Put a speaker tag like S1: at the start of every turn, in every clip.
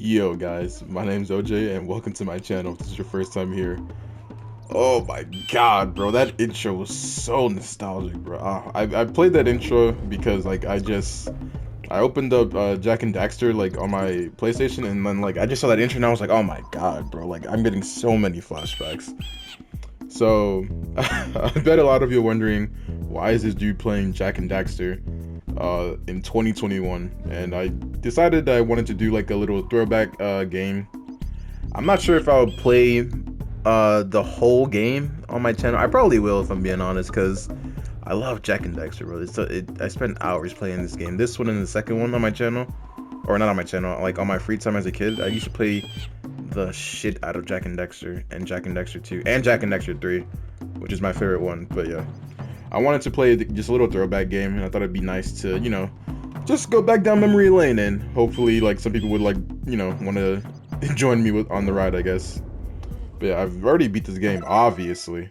S1: Yo guys, my name's OJ and welcome to my channel. If this is your first time here. Oh my god, bro, that intro was so nostalgic, bro. I played that intro because like I opened up Jak and Daxter like on my PlayStation, and then like I just saw that intro and I was like, oh my god, bro, like I'm getting so many flashbacks. So I bet a lot of you are wondering, why is this dude playing Jak and Daxter in 2021? And I decided that I wanted to do like a little throwback game. I'm not sure if I'll play the whole game on my channel. I probably will, if I'm being honest, because I love Jak and Daxter, bro. I spent hours playing this game. This one and the second one on my channel, or not on my channel, like on my free time as a kid. I used to play the shit out of Jak and Daxter and Jak and Daxter 2 and Jak and Daxter 3, which is my favorite one. But yeah, I wanted to play just a little throwback game, and I thought it'd be nice to, you know, just go back down memory lane, and hopefully like some people would like, you know, want to join me on the ride, I guess. But yeah, I've already beat this game, obviously.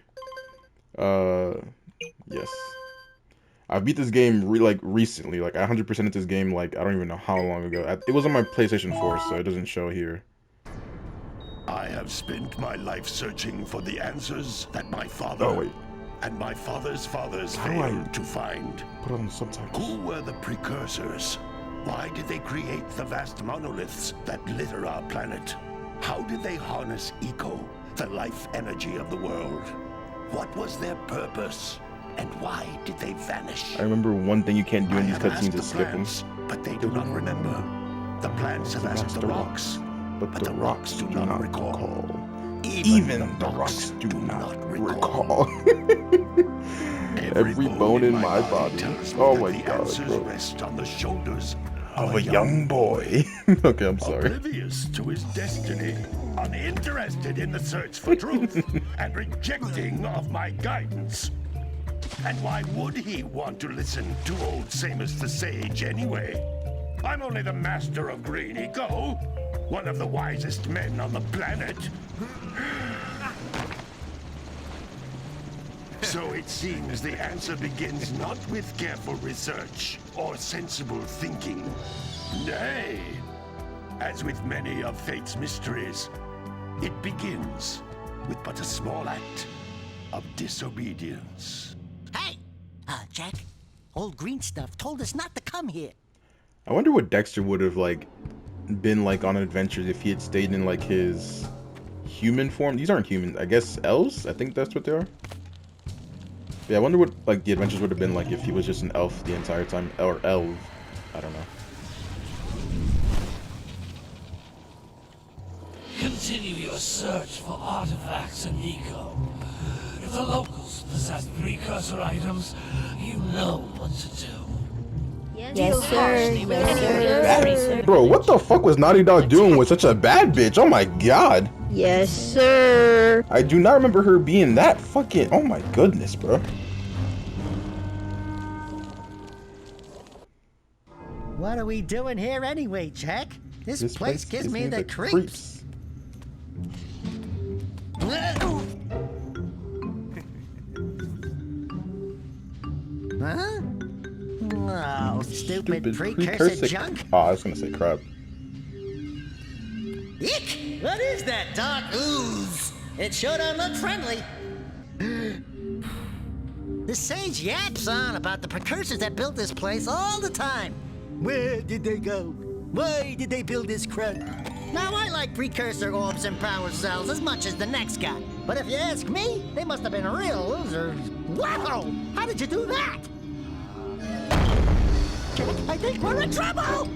S1: Yes. I've beat this game recently, like I 100%ed this game like I don't even know how long ago. It was on my PlayStation 4, so it doesn't show here.
S2: I have spent my life searching for the answers that my father and my father's fathers failed to find.
S1: Put on subtitles.
S2: Who were the precursors? Why did they create the vast monoliths that litter our planet? How did they harness eco, the life energy of the world? What was their purpose? And why did they vanish?
S1: I remember one thing you can't do in these cutscenes is skip them.
S2: But they do not remember. The plants have asked the rocks, but the rocks do not recall.
S1: Even the rocks do not recall. Every bone in my body. Oh my god, bro.
S2: Rest on the shoulders
S1: of a young boy. Okay, I'm sorry.
S2: Oblivious to his destiny, uninterested in the search for truth, and rejecting of my guidance. And why would he want to listen to old Samus the Sage anyway? I'm only the master of green eco, one of the wisest men on the planet. So it seems the answer begins not with careful research or sensible thinking. Nay, as with many of fate's mysteries, it begins with but a small act of disobedience.
S3: Hey, Jak, old green stuff told us not to come here.
S1: I wonder what Dexter would have like been like on adventures if he had stayed in like his human form. These aren't human, I guess elves? I think that's what they are. Yeah, I wonder what like the adventures would have been like if he was just an elf the entire time, or elf. I don't know.
S4: Continue your search for artifacts and eco. If the locals possess precursor items, you know what to do.
S5: Yes, sir. Yes, sir.
S1: Bro, what the fuck was Naughty Dog doing with such a bad bitch? Oh my god.
S5: Yes, sir.
S1: I do not remember her being that fucking... Oh my goodness, bro.
S3: What are we doing here anyway, Jak? This place gives me the creeps. Huh? Oh, stupid precursor junk.
S1: Oh, I was gonna say crap.
S3: Eek! What is that dark ooze? It sure don't look friendly. The sage yaps on about the precursors that built this place all the time. Where did they go? Why did they build this crud? Now, I like precursor orbs and power cells as much as the next guy. But if you ask me, they must have been real losers. Wow! How did you do that? I think we're in trouble!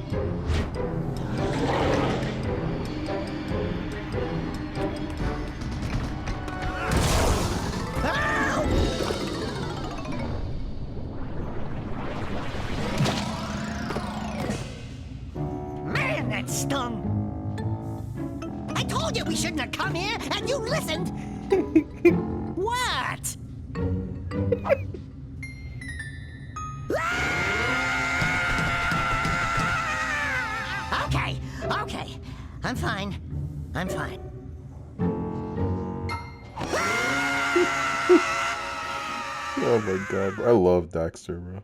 S3: Man, that stung! I told you we shouldn't have come here, and you listened! What? Okay. I'm fine.
S1: Oh my god, I love Daxter, bro.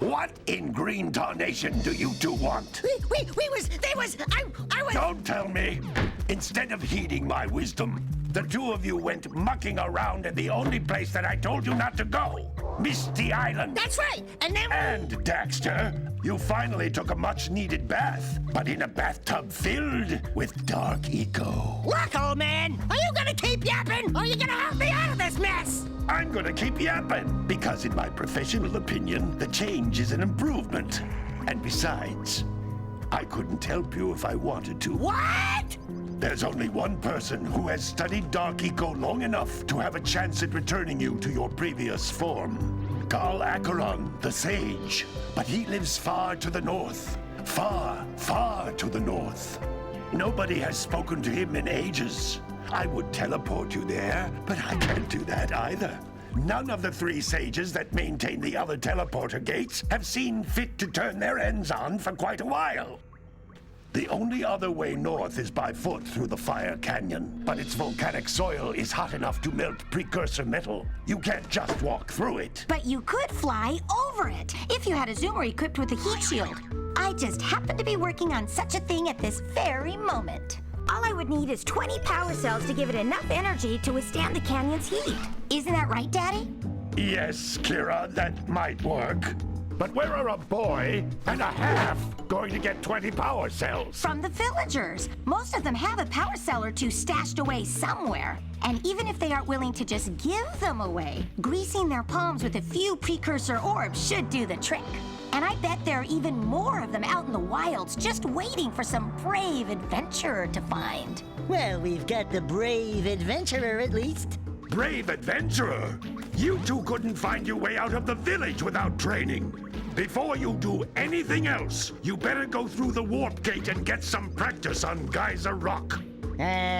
S2: What in green tarnation do you two want?
S3: I was...
S2: Don't tell me. Instead of heeding my wisdom, the two of you went mucking around in the only place that I told you not to go. Misty Island.
S3: That's right, and then...
S2: And Daxter, you finally took a much-needed bath, but in a bathtub filled with dark eco.
S3: Look, old man, are you gonna keep yapping, or are you gonna help me out of this mess?
S2: I'm gonna keep yapping, because in my professional opinion, the change is an improvement. And besides, I couldn't help you if I wanted to.
S3: What?
S2: There's only one person who has studied Dark Eco long enough to have a chance at returning you to your previous form. Carl Acheron, the Sage. But he lives far to the north. Far, far to the north. Nobody has spoken to him in ages. I would teleport you there, but I can't do that either. None of the 3 sages that maintain the other teleporter gates have seen fit to turn their ends on for quite a while. The only other way north is by foot through the Fire Canyon, but its volcanic soil is hot enough to melt precursor metal. You can't just walk through it.
S6: But you could fly over it if you had a zoomer equipped with a heat shield. I just happen to be working on such a thing at this very moment. All I would need is 20 power cells to give it enough energy to withstand the canyon's heat. Isn't that right, Daddy?
S2: Yes, Kira, that might work. But where are a boy and a half going to get 20 power cells?
S6: From the villagers. Most of them have a power cell or two stashed away somewhere. And even if they aren't willing to just give them away, greasing their palms with a few precursor orbs should do the trick. And I bet there are even more of them out in the wilds just waiting for some brave adventurer to find.
S3: Well, we've got the brave adventurer at least.
S2: Brave adventurer? You two couldn't find your way out of the village without training. Before you do anything else, you better go through the warp gate and get some practice on Geyser Rock.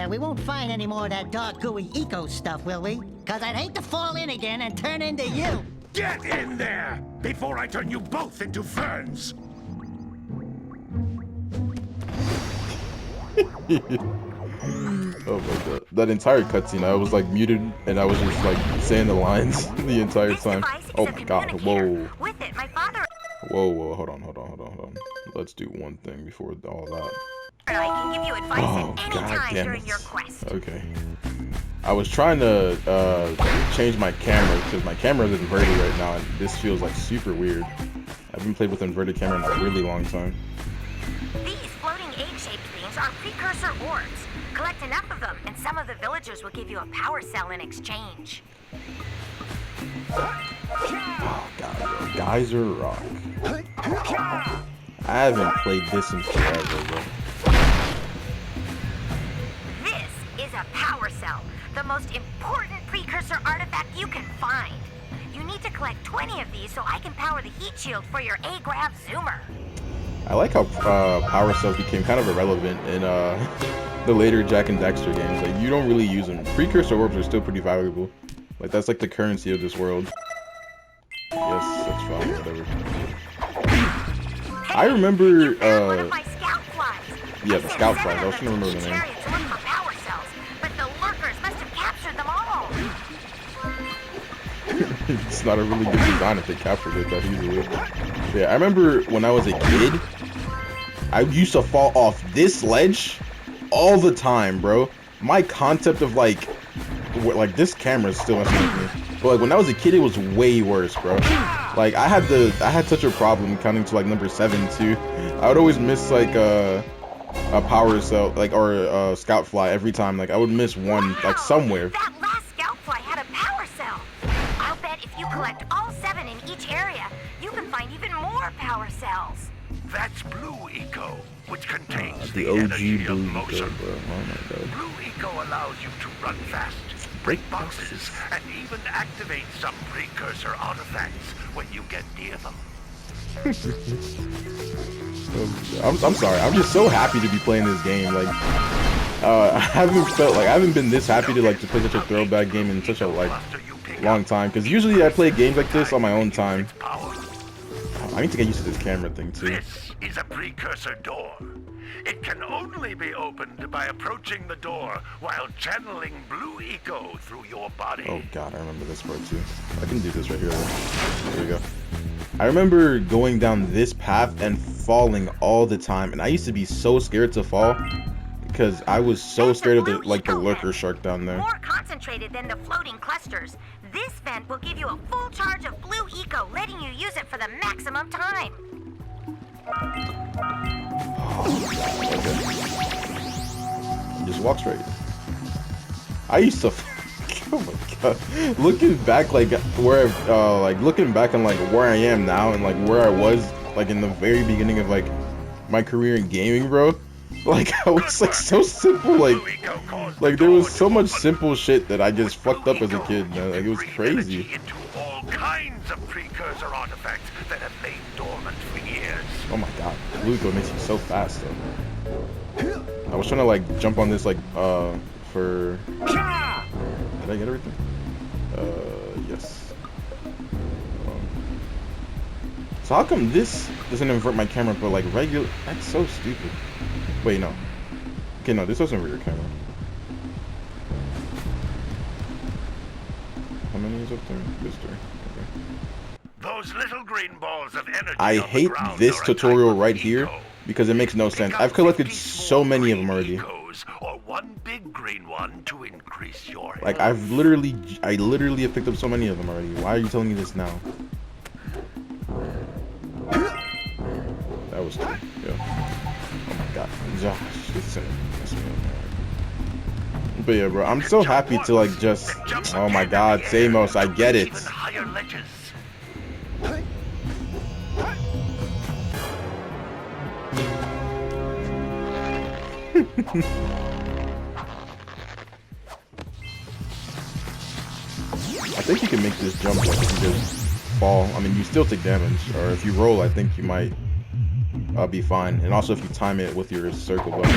S3: We won't find any more of that dark gooey eco stuff, will we? Cause I'd hate to fall in again and turn into you.
S2: Get in there before I turn you both into ferns.
S1: Oh my god. That entire cutscene, I was like muted and I was just like saying the lines the entire time. Oh my god, whoa.
S6: With it, my father...
S1: Whoa, hold on. Let's do one thing before all that.
S6: I can give you advice
S1: Oh,
S6: at any
S1: god
S6: time
S1: damn
S6: during
S1: it.
S6: your quest.
S1: Okay. I was trying to change my camera because my camera is inverted right now and this feels like super weird. I haven't played with inverted camera in a really long time.
S6: These floating egg-shaped things are precursor orbs. Collect enough of them, and some of the villagers will give you a power cell in exchange.
S1: Oh god, bro. Geyser Rock. I haven't played this in forever, bro.
S6: This is a power cell, the most important precursor artifact you can find. You need to collect 20 of these so I can power the heat shield for your A-Grav zoomer.
S1: I like how power cells became kind of irrelevant in the later Jak and Daxter games. Like, you don't really use them. Precursor orbs are still pretty valuable. Like, that's like the currency of this world. Yes, that's fine, whatever. I remember,
S6: One of my scout flies.
S1: yeah, the scout flies. I was trying to remember the name.
S6: To look for power cells, but the lurkers must have captured them all.
S1: It's not a really good design if they captured it that easily. Yeah, I remember when I was a kid, I used to fall off this ledge all the time, bro. My concept of like this camera is still messing with me. But like when I was a kid, it was way worse, bro. Like I had such a problem counting to like number 7 too. I would always miss like a power cell, like, or a scout fly every time. Like I would miss one, like somewhere.
S6: That last scout fly had a power cell. I'll bet if you collect all 7 in each area, you can find even more power cells.
S2: That's Blue Eco, which contains
S1: The
S2: the
S1: OG
S2: energy of
S1: Blue
S2: motion.
S1: Eco, bro. Oh my god.
S2: Blue Eco allows you to run fast, break boxes, and even activate some precursor artifacts when you get near them.
S1: I'm sorry. I'm just so happy to be playing this game. Like, I haven't been this happy to like to play such a throwback game in such a like long time. Because usually I play games like this on my own time. I need to get used to this camera thing too.
S2: This is a precursor door. It can only be opened by approaching the door while channeling Blue Eco through your body.
S1: Oh god, I remember this part too. I can do this right here. Though. There we go. I remember going down this path and falling all the time, and I used to be so scared to fall because I was so scared of the lurker shark down there.
S6: More concentrated than the floating clusters. This vent will give you a full charge of blue eco, letting you use it for the maximum time.
S1: Okay. Just walk straight. I used to. Oh my god! Looking back, looking back on where I am now and where I was in the very beginning of my career in gaming, bro. I was so simple, there was so much simple shit that I just fucked up as a kid, man. It was crazy.
S2: Into all kinds of precursor artifacts that have lain dormant for years.
S1: Oh my god, blue eco makes you so fast though. I was trying to jump on this for. Did I get everything? Yes. So how come this doesn't invert my camera, but regular? That's so stupid. Wait, no. Okay, no, this doesn't invert your camera. How many is up there? This three. Okay.
S2: Those little green balls of energy.
S1: I hate this tutorial right here because it makes no sense. I've collected so many of them already.
S2: Or one big green one to increase your health.
S1: I literally have picked up so many of them already. Why are you telling me this now? That was cool. Yeah. Oh my god. Josh, this is but yeah, bro, I'm so happy to just. Oh my god, Samos, I get it.
S2: Higher ledges.
S1: I think you can make this jump if you just fall. I mean, you still take damage, or if you roll, I think you might be fine. And also if you time it with your circle button.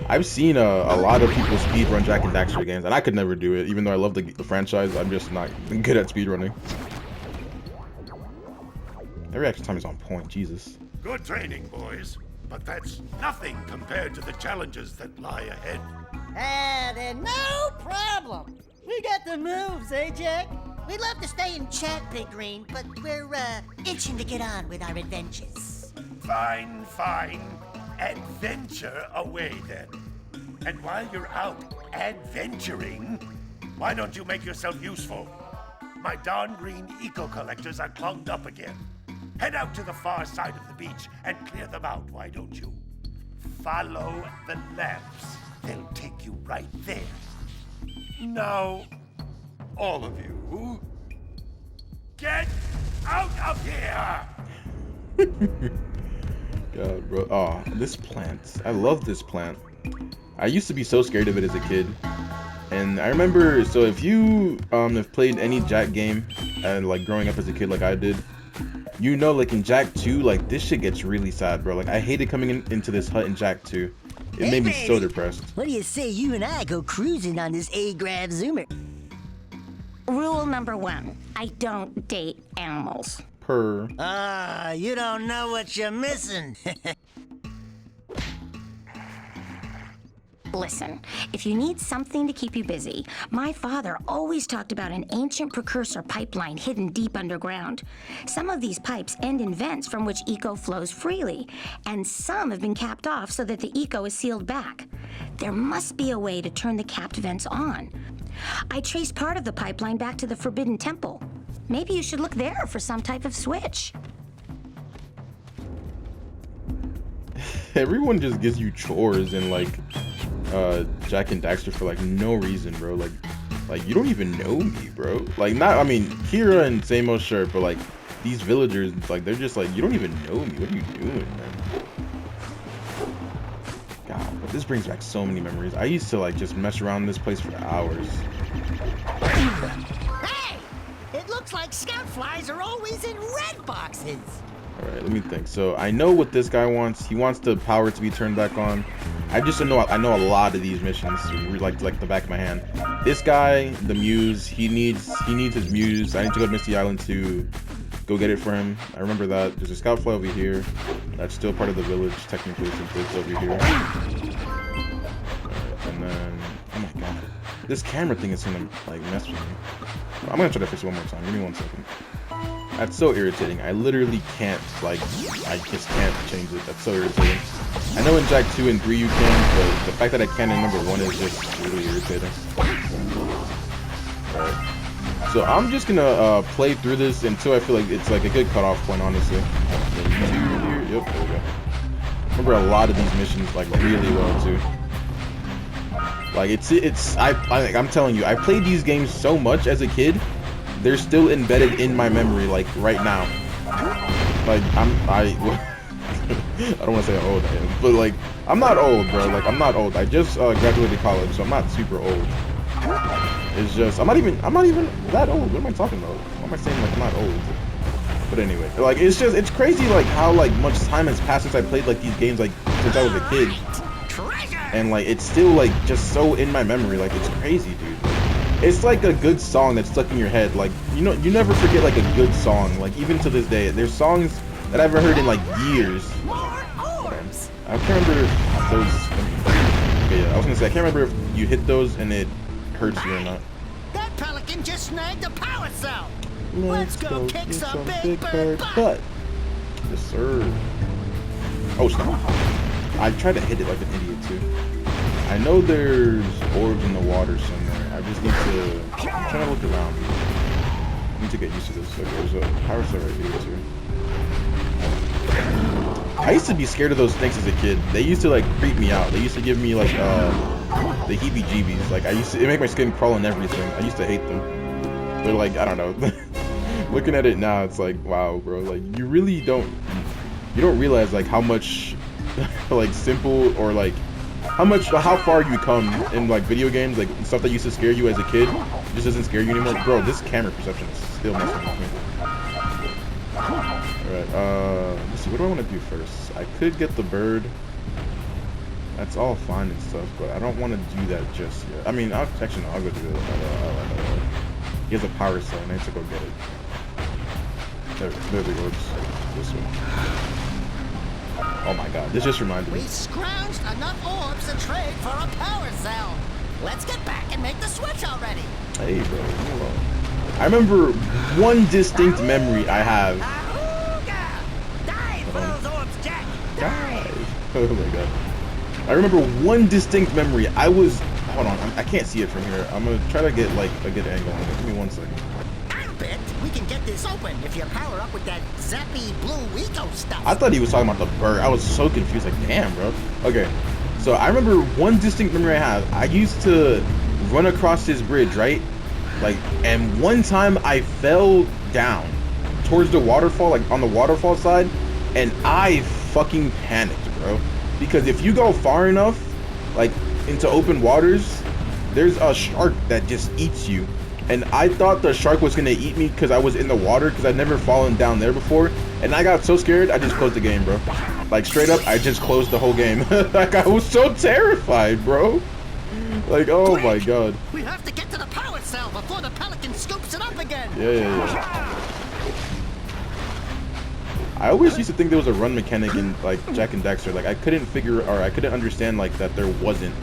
S1: I've seen a lot of people speedrun Jak and Daxter games, and I could never do it. Even though I love the franchise, I'm just not good at speedrunning. Every action time is on point, Jesus.
S2: Good training, boys. But that's nothing compared to the challenges that lie ahead.
S3: Then no problem. We got the moves, eh, Jak? We'd love to stay and chat, Big Green, but we're itching to get on with our adventures.
S2: Fine, fine. Adventure away then. And while you're out adventuring, why don't you make yourself useful? My darn green eco collectors are clogged up again. Head out to the far side of the beach and clear them out, why don't you? Follow the lamps. They'll take you right there. Now, all of you, get out of here!
S1: God, bro. Oh, this plant. I love this plant. I used to be so scared of it as a kid. And I remember, so if you have played any Jak game and growing up as a kid like I did, you know, in Jak 2, this shit gets really sad, bro. I hated coming into this hut in Jak 2. It made me so depressed.
S3: What do you say you and I go cruising on this A-Grav Zoomer?
S6: Rule number 1, I don't date animals.
S1: Per.
S3: You don't know what you're missing.
S6: Listen, if you need something to keep you busy, my father always talked about an ancient precursor pipeline hidden deep underground. Some of these pipes end in vents from which eco flows freely, and some have been capped off so that the eco is sealed back. There must be a way to turn the capped vents on. I traced part of the pipeline back to the Forbidden Temple. Maybe you should look there for some type of switch.
S1: Everyone just gives you chores and Jak and Daxter for no reason, bro. You don't even know me, bro. I mean, Kira and Samos, sure, but these villagers, they're just you don't even know me. What are you doing, man? God, but this brings back so many memories. I used to just mess around this place for hours.
S3: Hey! It looks like scout flies are always in red boxes.
S1: Alright, let me think. So I know what this guy wants. He wants the power to be turned back on. I know a lot of these missions, like the back of my hand. This guy, the Muse, he needs his Muse. I need to go to Misty Island to go get it for him. I remember that. There's a scout fly over here. That's still part of the village, technically, since it's over here. Alright, and then, oh my god, this camera thing is gonna mess with me. I'm gonna try to fix it one more time. Give me 1 second. That's so irritating. I literally can't, like, I just can't change it. That's so irritating. I know in Jak 2 and 3 you can, but the fact that I can't in number 1 is just really irritating. Alright. So I'm just gonna play through this until I feel like it's like a good cutoff point, honestly. Yep, there we go. Remember a lot of these missions like really well too. Like I'm telling you, I played these games so much as a kid. They're still embedded in my memory, like right now. Like I don't want to say how old I am, but like I'm not old, bro. Like I'm not old. I just graduated college, so I'm not super old. It's just I'm not even that old. What am I talking about? Why am I saying like I'm not old? But anyway, like it's crazy like how like much time has passed since I played like these games like since I was a kid. And like it's still like just so in my memory. Like it's crazy, dude. It's like a good song that's stuck in your head. Like, you know, you never forget like a good song. Like even to this day, there's songs that I haven't heard in like years. I can't remember if those. Okay, yeah, I was gonna say I can't remember if you hit those and it hurts you or not.
S3: That pelican just snagged a power cell.
S1: Let's go kick some big bird butt. Yes, sir. Oh snap! I tried to hit it like an idiot too. I know there's orbs in the water somewhere. I just need to. I'm trying to look around. I need to get used to this. Okay, there's a power cell right here too. I used to be scared of those things as a kid. They used to like creep me out. They used to give me like the heebie-jeebies. Like it made my skin crawl and everything. I used to hate them. But like I don't know. Looking at it now, it's like wow, bro. Like you really don't realize like how much like simple or like how far you come in like video games, like stuff that used to scare you as a kid just doesn't scare you anymore. Bro, this camera perception is still messing with me. Alright, let's see, what do I want to do first? I could get the bird. That's all fine and stuff, but I don't want to do that just yet. I mean, actually no, I'll go do it. He has a power cell and I need to go get it. There we go, this one. Oh my god, this just reminded me.
S3: We scrounged enough orbs to trade for a power cell. Let's get back and make the switch already.
S1: Hey, bro, hold on. I remember one distinct memory I have.
S3: Dive for those orbs, Jak.
S1: Dive. Oh my god. I remember one distinct memory. Hold on, I can't see it from here. I'm gonna try to get like a good angle on it. Give me 1 second.
S3: I'll bet we can get this open if you power up with that zappy blue eco stuff.
S1: I thought he was talking about the bird. I was so confused. Like, damn, bro. Okay. So I remember one distinct memory I have. I used to run across this bridge, right? Like, and one time I fell down towards the waterfall, like on the waterfall side, and I fucking panicked, bro. Because if you go far enough, like into open waters, there's a shark that just eats you. And I thought the shark was gonna eat me because I was in the water, because I'd never fallen down there before. And I got so scared, I just closed the game, bro. Like straight up, I just closed the whole game. Like I was so terrified, bro. Like, oh my god.
S3: We have to get to the power cell before the pelican scoops it up again.
S1: Yeah. I always used to think there was a run mechanic in like Jak and Daxter. Like I couldn't understand like that there wasn't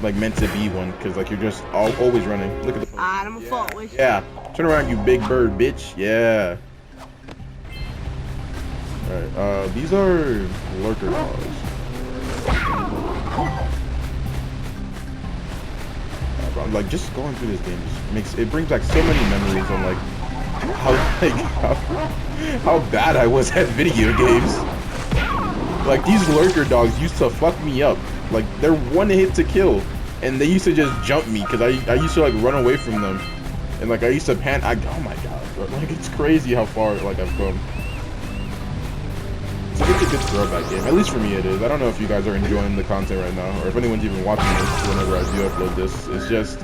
S1: like meant to be one, because like you're just always running. Look at the
S5: I'm a fault with you.
S1: Yeah, turn around, you big bird bitch. Yeah. All right, these are lurker dogs. I'm like just going through this game just brings back so many memories on like how bad I was at video games. Like these lurker dogs used to fuck me up. Like they're one hit to kill, and they used to just jump me because I used to like run away from them, and like I used to oh my god, bro. Like it's crazy how far like I've come. So it's a good throwback game, at least for me it is. I don't know if you guys are enjoying the content right now, or if anyone's even watching this whenever I do upload this. It's just,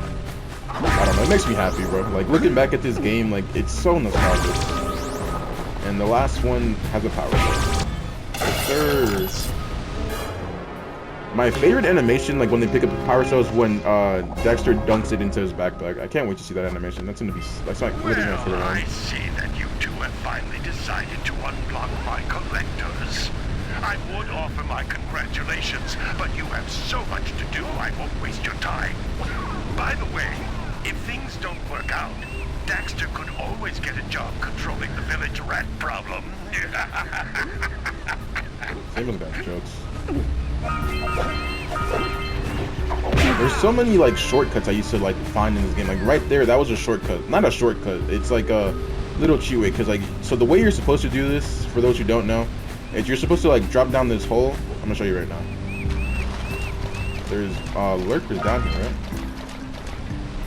S1: I don't know, it makes me happy, bro. Like looking back at this game, like it's so nostalgic. And the last one has a power cell. Yes, sir. My favorite animation, like when they pick up the power cell, is when Daxter dunks it into his backpack. I can't wait to see that animation. That's like literally my favorite one.
S2: I see that you two have finally decided to unblock my collectors. I would offer my congratulations, but you have so much to do, I won't waste your time. By the way, if things don't work out, Daxter could always get a job controlling the village rat problem.
S1: Same as got jokes. There's so many like shortcuts I used to like find in this game. Like right there, that was a shortcut. Not a shortcut. It's like a little cheat way. Cause like, so the way you're supposed to do this, for those who don't know, is you're supposed to like drop down this hole. I'm gonna show you right now. There's lurkers down here, right?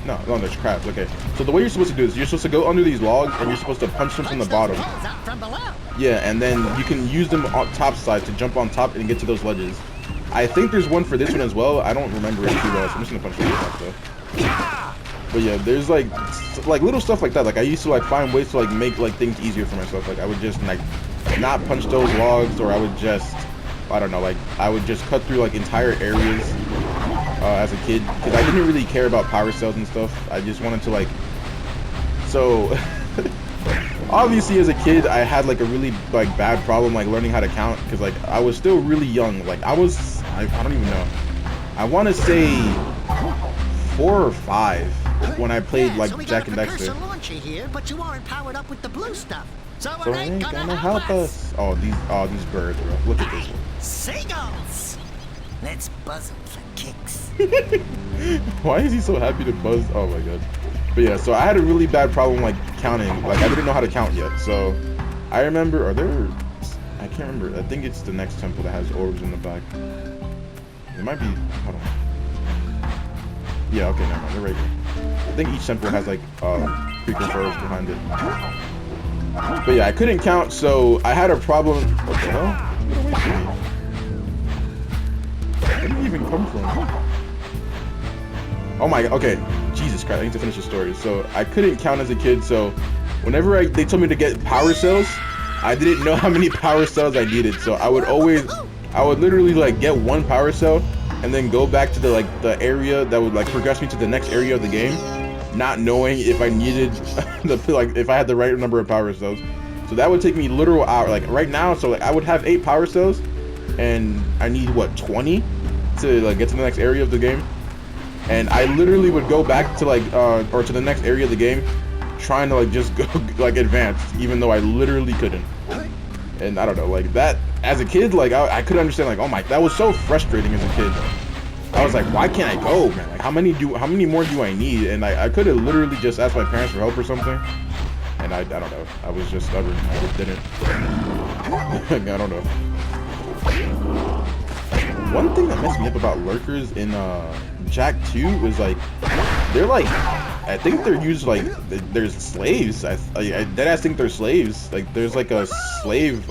S1: No, there's crabs. Okay. So the way you're supposed to do is you're supposed to go under these logs and you're supposed to punch them from the bottom. Yeah, and then you can use them on top side to jump on top and get to those ledges. I think there's one for this one as well. I don't remember it too well, so I'm just gonna punch it off though. But yeah, there's like little stuff like that. Like I used to like find ways to like make like things easier for myself. Like I would just like not punch those logs, or I would just, I don't know, like I would just cut through like entire areas as a kid, because I didn't really care about power cells and stuff. I just wanted to like, so obviously as a kid I had like a really like bad problem like learning how to count, because like I was still really young. Like I don't even know, I want to say 4 or 5 when I played like Jak and Daxter.
S3: Here, but you aren't powered up with the blue stuff, so
S1: it ain't gonna help us. Oh these birds, bro. Look at this one.
S3: Seagulls. Let's buzz them for kicks.
S1: Why is he so happy to buzz? Oh my god. But yeah, so I had a really bad problem like counting. Like I didn't know how to count yet. So I remember, I can't remember. I think it's the next temple that has orbs in the back. It might be, hold on. Yeah, okay, never mind. They're right here. I think each temple has like precursors behind it. But yeah, I couldn't count, so I had a problem. What the hell? Get away from me. Where did he even come from? Oh my, okay. Jesus Christ, I need to finish the story. So I couldn't count as a kid, so whenever they told me to get power cells, I didn't know how many power cells I needed. So I would literally like get 1 power cell and then go back to the area that would like progress me to the next area of the game, not knowing if I needed if I had the right number of power cells. So that would take me literal hour. Like right now, so like I would have 8 power cells and I need what, 20 to like get to the next area of the game. And I literally would go back to like or to the next area of the game trying to like just go like advance, even though I literally couldn't. And I don't know, like that as a kid, like I could understand, like, oh my, that was so frustrating as a kid. I was like, why can't I go, man? Like how many more do I need? And I could have literally just asked my parents for help or something. And I don't know, I was just stubborn. I just didn't. I don't know. One thing that messed me up about lurkers in Jak 2 is like they're like, I think they're used like there's slaves. I deadass think they're slaves. Like there's like a slave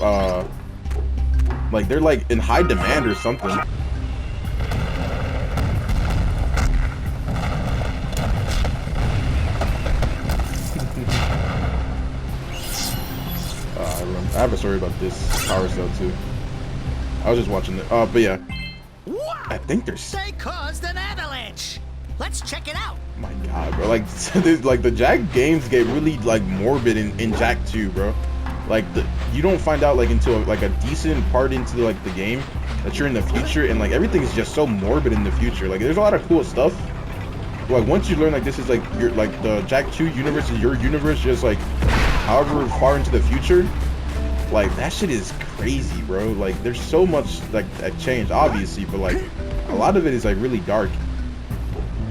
S1: like they're like in high demand or something. I have a story about this power cell too. I was just watching it. But yeah. I think there's.
S3: They caused an avalanche. Let's check it out.
S1: Oh my god, bro. Like, like the Jak games get really like morbid in Jak 2, bro. Like you don't find out like until like a decent part into like the game that you're in the future, and like everything's just so morbid in the future. Like there's a lot of cool stuff. Like once you learn like this is like your like the Jak 2 universe is your universe, just like however far into the future. Like that shit is crazy, bro. Like there's so much like that changed, obviously, but like a lot of it is like really dark.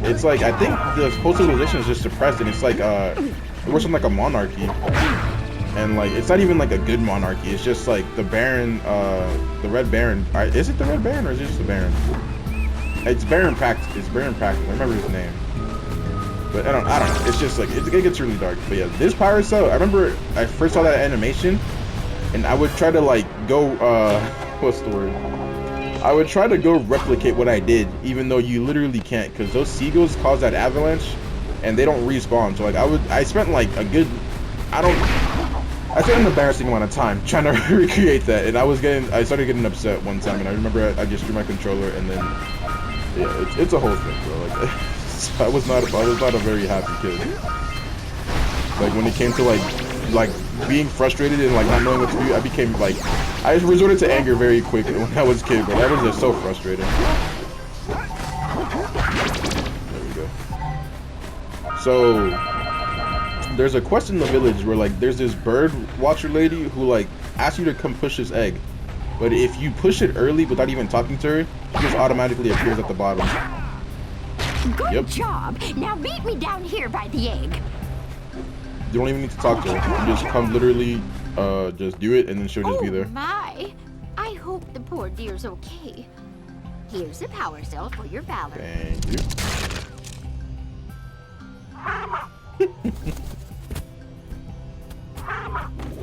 S1: It's like I think the whole civilization is just suppressed, and it's like it works on like a monarchy, and like it's not even like a good monarchy. It's just like the Baron, the Red Baron. Is it the Red Baron or is it just the Baron? It's Baron Practice. It's Baron Practice. I remember his name. But I don't know. It's just like it gets really dark. But yeah, this power cell. I remember I first saw that animation. And I would try to like go, what's the word? I would try to go replicate what I did, even though you literally can't, because those seagulls cause that avalanche, and they don't respawn. So like I spent like a good, I spent an embarrassing amount of time trying to recreate that, and I started getting upset one time, and I remember I just threw my controller, and then, yeah, it's a whole thing, bro. Like, I was not a very happy kid. Like when it came to like being frustrated and like not knowing what to do, I became like, I resorted to anger very quick when I was a kid, bro. That was just so frustrating. There we go. So there's a quest in the village where like there's this bird watcher lady who like asks you to come push this egg, but if you push it early without even talking to her, she just automatically appears at the bottom.
S6: Good job. Now meet me down here by the egg.
S1: You don't even need to talk to her. You just come literally, just do it, and then she'll just be there.
S7: My, I hope the poor dear's okay. Here's a power cell for your valor.
S1: Thank you.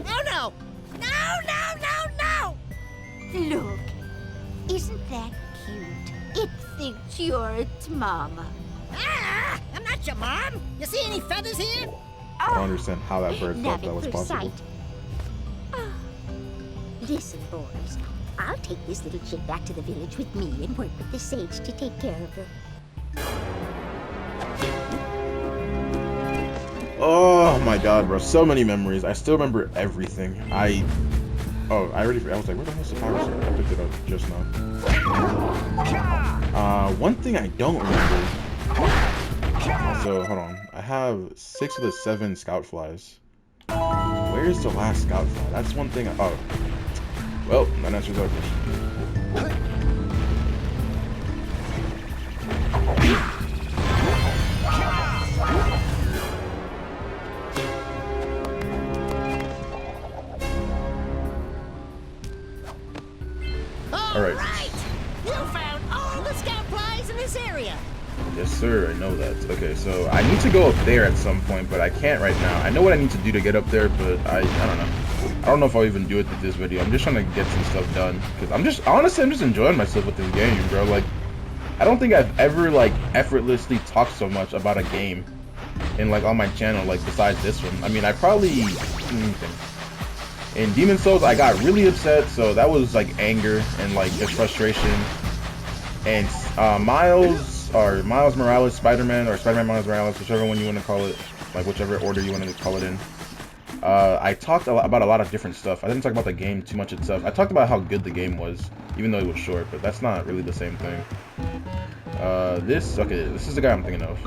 S3: Oh no! No, no, no, no!
S7: Look, isn't that cute? It thinks you're its mama.
S3: Ah! I'm not your mom! You see any feathers here?
S1: I don't understand how that bird thought
S7: Love
S1: that
S7: at
S1: was
S7: first
S1: possible.
S7: sight. Listen, boys. I'll take this little chick back to the village with me and work with the sage to take care of her.
S1: Oh my god, bro. So many memories. I still remember everything. I already forgot. I was like, where the hell's the power cell? I picked it up just now. One thing I don't remember. So, hold on. I have 6 of the 7 scout flies. Where's the last scout fly? That's one thing. Oh. Well, that answers that question.
S3: All right. You found all the scout flies in this area.
S1: Yes, sir. I know that. Okay, so I need to go up there at some point, but I can't right now. I know what I need to do to get up there, but I don't know. I don't know if I'll even do it with this video. I'm just trying to get some stuff done because honestly, I'm just enjoying myself with this game, bro. Like, I don't think I've ever like effortlessly talked so much about a game in like on my channel, like besides this one. I mean, I probably in Demon Souls I got really upset, so that was like anger and like just frustration. And Miles Morales, Spider-Man, or Spider-Man Miles Morales, whichever one you want to call it, like whichever order you want to call it in. I talked about a lot of different stuff. I didn't talk about the game too much itself. I talked about how good the game was, even though it was short, but that's not really the same thing. This is the guy I'm thinking of.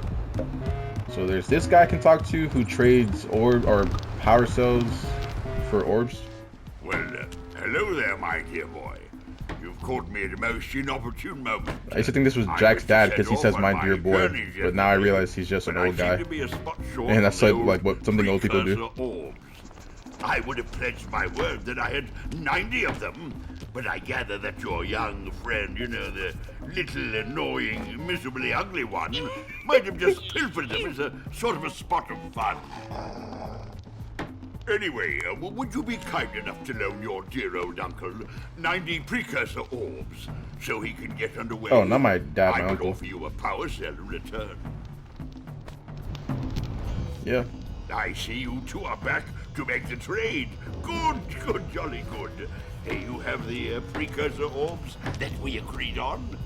S1: So there's this guy I can talk to who trades orb or power cells for orbs.
S2: Well, hello there, my dear boy. You've caught me at a most inopportune moment.
S1: I used to think this was Jack's dad because he says "my dear boy," but now I realize he's just an old guy, and that's like what something old people do.
S2: Orbs. I would have pledged my word that I had 90 of them, but I gather that your young friend, you know, the little annoying, miserably ugly one, might have just pilfered them as a sort of a spot of fun. Anyway, would you be kind enough to loan your dear old uncle 90 precursor orbs so he can get underway?
S1: Oh, not my dad, my
S2: I would
S1: uncle.
S2: offer you a power cell in return.
S1: Yeah.
S2: I see you two are back to make the trade. Good, jolly good. Hey, you have the precursor orbs that we agreed on?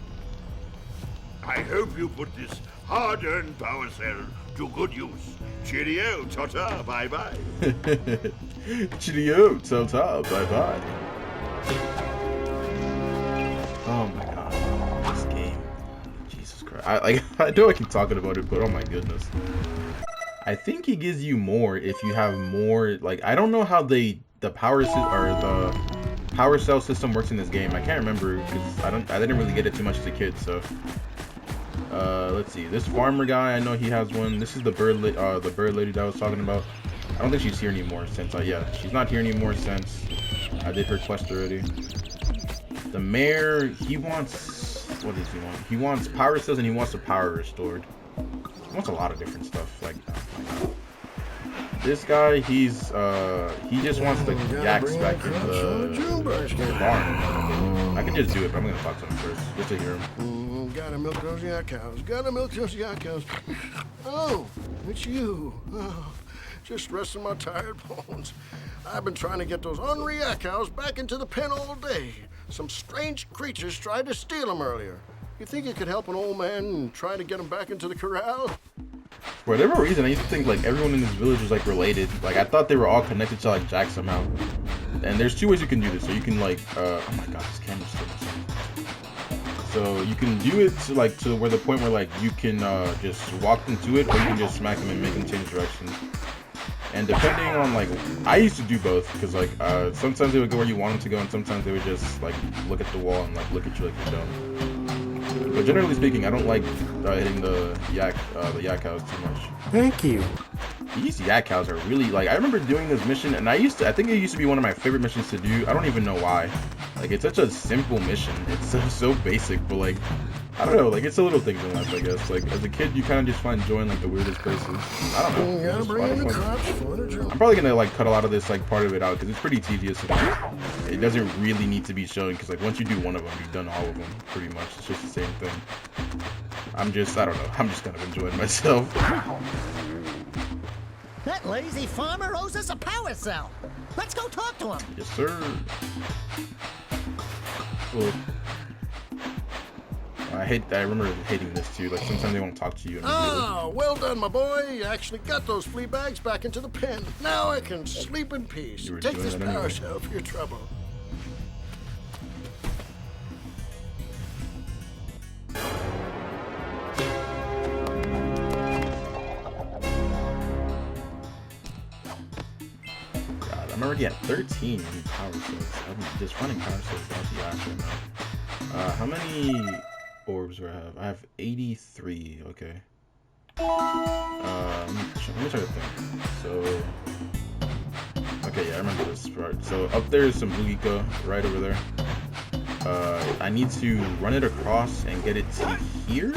S2: I hope you put this hard-earned power cell to good use. Cheerio, ta-ta, bye-bye.
S1: Cheerio, ta-ta, bye-bye. Oh my god, this game. Jesus Christ. I know I keep talking about it, but oh my goodness. I think he gives you more if you have more, like, I don't know how the power cell system works in this game. I can't remember because I didn't really get it too much as a kid, so let's see. This farmer guy, I know he has one. This is the bird lady that I was talking about. I don't think she's here anymore since yeah, she's not here anymore since I did her quest already. The mayor, he wants, what does he want? He wants power cells and he wants the power restored. He wants a lot of different stuff. Like, this guy, he just wants the yaks back in the barn. I can just do it, but I'm gonna talk to him first, just to hear him.
S8: Gotta milk those yak cows. Gotta milk those yak cows. Oh, it's you. Oh, just resting my tired bones. I've been trying to get those ornery yak cows back into the pen all day. Some strange creatures tried to steal them earlier. You think you could help an old man and try to get him back into the corral?
S1: For whatever reason, I used to think like everyone in this village was like related. Like I thought they were all connected to like Jack somehow. And there's 2 ways you can do this. So you can like, oh my god, this camera's still missing. So you can do it to like to where the point where like you can just walk into it, or you can just smack him and make him change direction. And depending on like, I used to do both because like sometimes they would go where you want them to go, and sometimes they would just like look at the wall and like look at you like you're dumb. But generally speaking, I don't like hitting the yak cows too much.
S9: Thank you.
S1: These yak cows are really like, I remember doing this mission, and I think it used to be one of my favorite missions to do. I don't even know why. Like, it's such a simple mission. It's so basic, but like, I don't know, like, it's a little things in life, I guess. Like, as a kid, you kind of just find joy in like the weirdest places. I don't know.
S8: You gotta bring in the cops.
S1: I'm probably gonna like cut a lot of this like part of it out because it's pretty tedious. It doesn't really need to be shown because like once you do one of them, you've done all of them pretty much. It's just the same thing. I don't know. I'm just kind of enjoying myself.
S3: That lazy farmer owes us a power cell. Let's go talk to him.
S1: Yes, sir. Well, I remember hating this too. Like sometimes they won't talk to you.
S8: Oh, well done, my boy. You actually got those flea bags back into the pen. Now I can sleep in peace. Take this power cell for your trouble.
S1: I'm already at 13 power cells. I'm just running power cells without the ash right now. How many orbs do I have? I have 83. Okay. Let me try to think. So, okay, yeah, I remember this part. So up there is some Lugika right over there. I need to run it across and get it to here.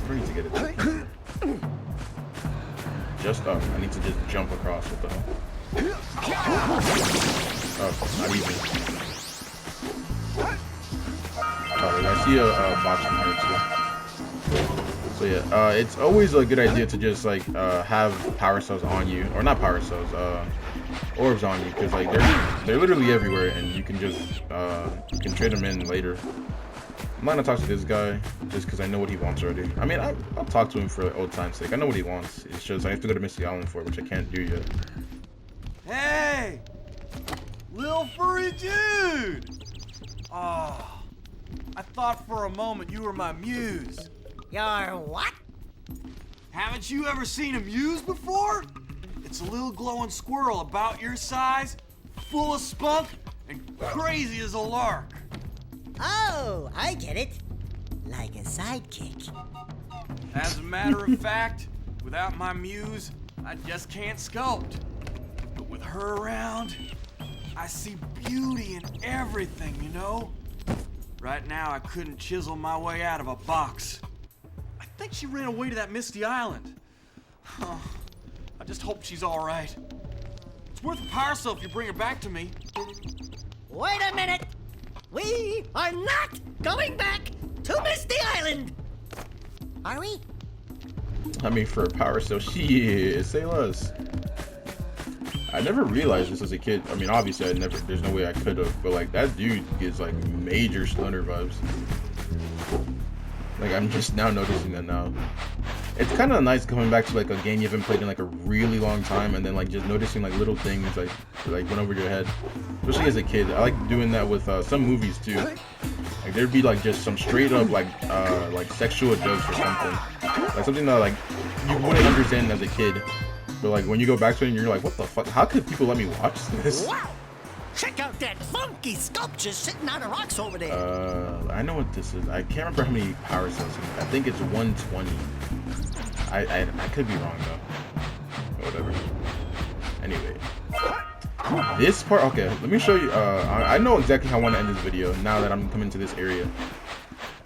S1: I need to get it to here. Just up. I need to just jump across. What the hell? Oh, not even. Oh, I see a box in here too. So yeah, it's always a good idea to just like have power cells on you, or not power cells, orbs on you, because like they're literally everywhere, and you can just you can trade them in later. I'm not gonna talk to this guy just because I know what he wants already. I mean, I'll talk to him for old time's sake. I know what he wants. It's just I have to go to Misty Island for it, which I can't do yet.
S10: Hey! Little furry dude! Oh, I thought for a moment you were my muse.
S3: Your what?
S10: Haven't you ever seen a muse before? It's a little glowing squirrel about your size, full of spunk, and crazy as a lark.
S3: Oh, I get it. Like a sidekick.
S10: As a matter of fact, without my muse, I just can't sculpt. But with her around, I see beauty in everything, you know? Right now, I couldn't chisel my way out of a box. I think she ran away to that Misty Island. Huh. I just hope she's all right. It's worth a power cell if you bring her back to me.
S3: Wait a minute. We are not going back to Misty Island. Are we?
S1: I mean, for a power cell, shit, say less. I never realized this as a kid. I mean, obviously, there's no way I could have, but like that dude gives like major stunner vibes. Like I'm just now noticing that now. It's kind of nice coming back to like a game you haven't played in like a really long time, and then like just noticing like little things like went over your head. Especially as a kid, I like doing that with some movies too. Like there'd be like just some straight up like sexual jokes or something, like something that like you wouldn't understand as a kid, but like when you go back to it and you're like, what the fuck? How could people let me watch this?
S3: Wow! Check out that funky sculpture sitting on the rocks over there.
S1: I know what this is. I can't remember how many power cells. I think it's 120. I could be wrong though. Whatever. Anyway, this part. Okay, let me show you. I know exactly how I want to end this video now that I'm coming to this area.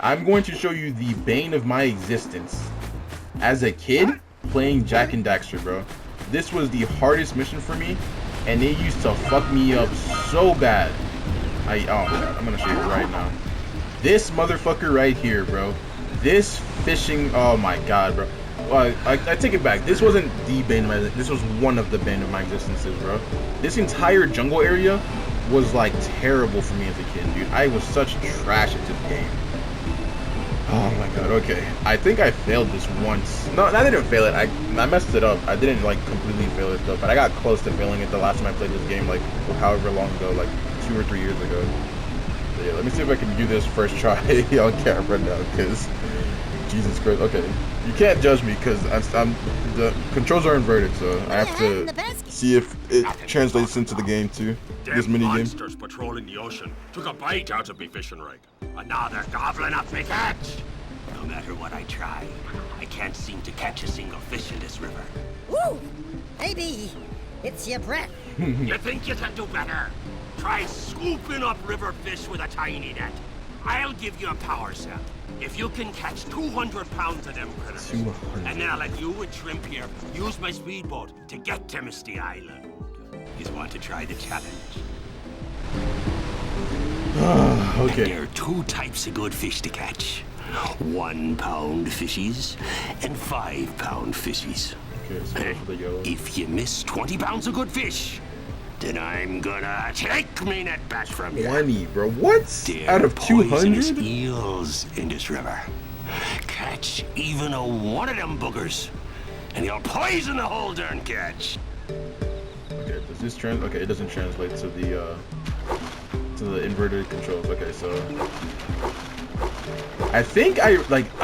S1: I'm going to show you the bane of my existence as a kid playing Jak and Daxter, bro. This was the hardest mission for me, and it used to fuck me up so bad. Oh my god, I'm gonna show you right now. This motherfucker right here, bro. This fishing. Oh my god, bro. I take it back. This wasn't the bane of my existence. This was one of the bane of my existences, bro. This entire jungle area was like terrible for me as a kid, dude. I was such trash at this game. Oh my god, okay. I think I failed this once. No, I didn't fail it. I messed it up. I didn't like completely fail it though, but I got close to failing it the last time I played this game, like however long ago, like 2 or 3 years ago. So yeah, let me see if I can do this first try on camera now, because Jesus Christ. Okay, you can't judge me because the controls are inverted, so I have to see if it translates into the game too. This mini game.
S2: Monsters patrolling the ocean took a bite out of me fishing rig. And now they're gobbling up me catch. No matter what I try, I can't seem to catch a single fish in this river.
S3: Woo! Maybe it's your breath.
S2: You think you can do better? Try scooping up river fish with a tiny net. I'll give you a power cell. If you can catch 200 pounds of them critters.
S1: 200.
S2: And then I'll let you and Shrimp here use my speedboat to get to Misty Island. You want to try the challenge?
S1: Okay.
S2: There are two types of good fish to catch. 1 pound fishies and 5 pound fishies.
S1: Okay, so go for the yellow.
S2: If you miss 20 pounds of good fish, then I'm gonna take me net back from you.
S1: 20, bro. What?
S2: There
S1: Out of
S2: poisonous
S1: 200?
S2: eels in this river. Catch even one of them boogers, and you'll poison the whole darn catch.
S1: Okay, does this okay, it doesn't translate to the inverted controls. Okay, so I think I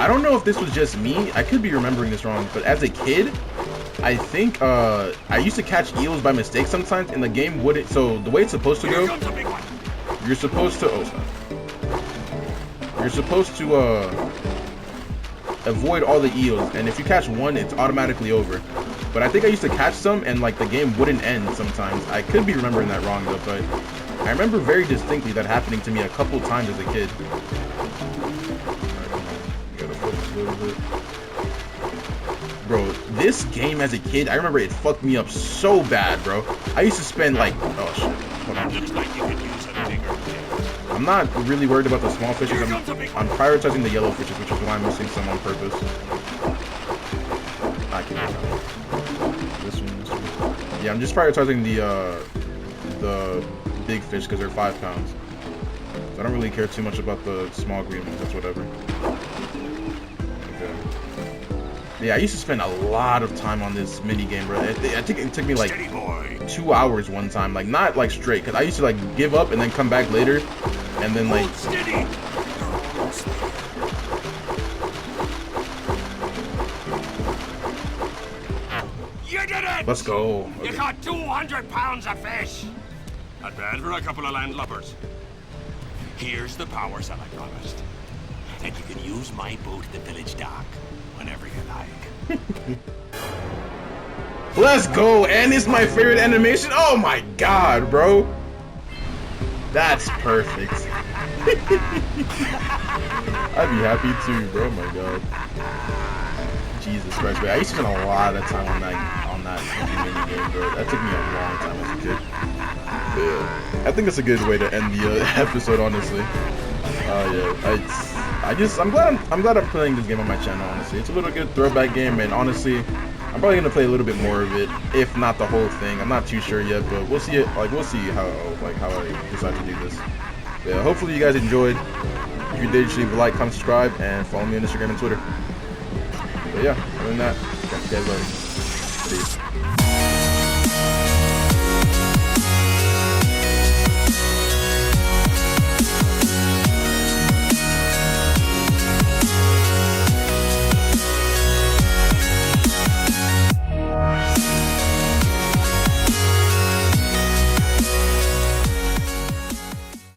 S1: don't know if this was just me. I could be remembering this wrong, but as a kid, I think I used to catch eels by mistake sometimes, and the game wouldn't. So the way it's supposed to go, you're supposed to avoid all the eels, and if you catch one, it's automatically over. But I think I used to catch some, and like the game wouldn't end sometimes. I could be remembering that wrong though, but I remember very distinctly that happening to me a couple times as a kid. Gotta focus a little bit. Bro, this game as a kid, I remember it fucked me up so bad, bro. I used to spend like, oh shit, hold on. I'm not really worried about the small fishes. I'm prioritizing the yellow fishes, which is why I'm missing some on purpose. I can't remember. This one. Yeah, I'm just prioritizing the big fish because they're 5 pounds. So I don't really care too much about the small green ones. That's whatever. Okay. Yeah, I used to spend a lot of time on this mini game, bro. I think it took me like 2 hours one time, like not like straight, because I used to like give up and then come back later, and then like.
S2: You did it!
S1: Let's go. Okay.
S2: You caught 200 pounds of fish. Not bad for a couple of landlubbers. Here's the power cell I promised. And you can use my boat at the village dock whenever you like.
S1: Let's go, and it's my favorite animation. Oh my god, bro. That's perfect. I'd be happy too, bro. Oh my god. Jesus Christ, man. I used to spend a lot of time on that mini game, bro. That took me a long time as a kid. Yeah. I think that's a good way to end the episode, honestly. Yeah. I'm glad I'm playing this game on my channel, honestly. It's a little good throwback game, and honestly, I'm probably gonna play a little bit more of it, if not the whole thing. I'm not too sure yet, but we'll see it. We'll see how I decide to do this. Yeah, hopefully you guys enjoyed. If you did, just leave a like, comment, subscribe, and follow me on Instagram and Twitter. But yeah, other than that, catch you guys later. Peace.